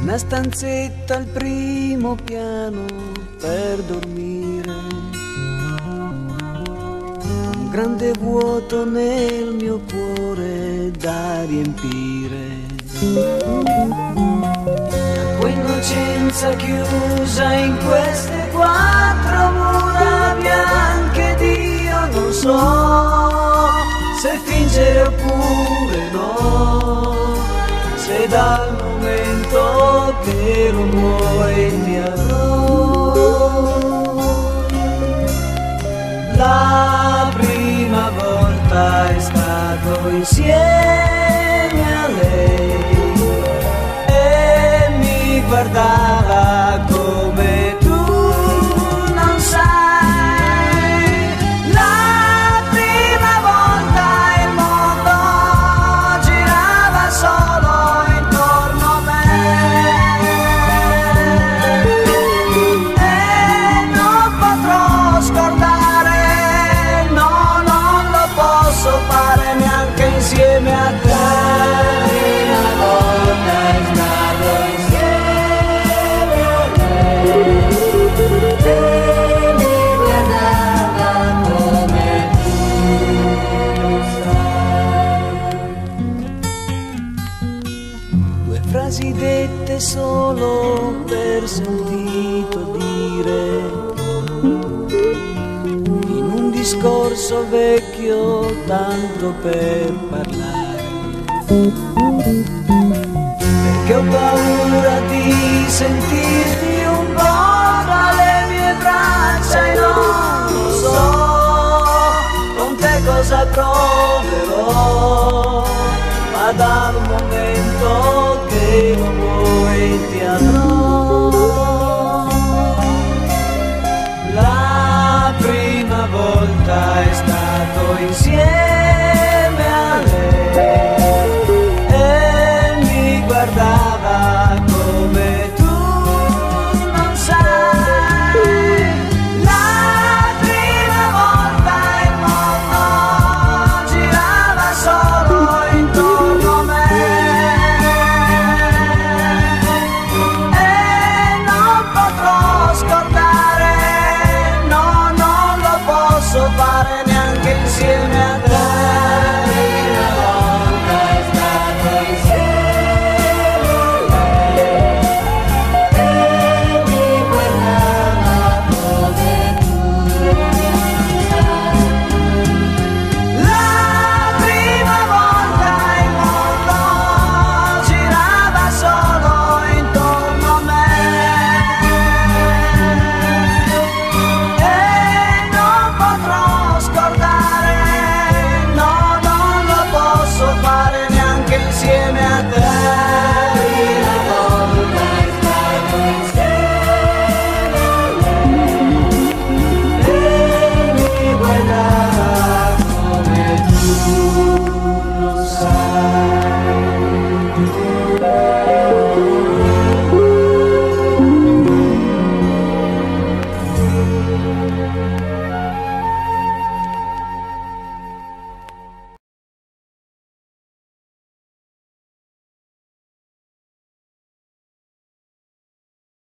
Una stanzetta al primo piano per dormire, un grande vuoto nel mio cuore da riempire. La tua innocenza chiusa in queste quattro mura bianche, Dio non so se fingere oppure no, se dal momento che non vuoi ti avrò. La prima volta è stato insieme a lei e mi guardava come tu non sai. La prima volta il mondo girava solo intorno a me e non potrò scordare, no, non lo posso fare neanche insieme a te. Una volta è stato insieme a lei e mi guardava come tu sai. Due frasi dette solo per sentito dire, in un discorso vecchio tanto per parlare, perché ho paura di sentirti un po' tra le mie braccia e non lo so con te cosa proverò, ma dal momento che non vuoi ti avrò. La prima volta è stato insieme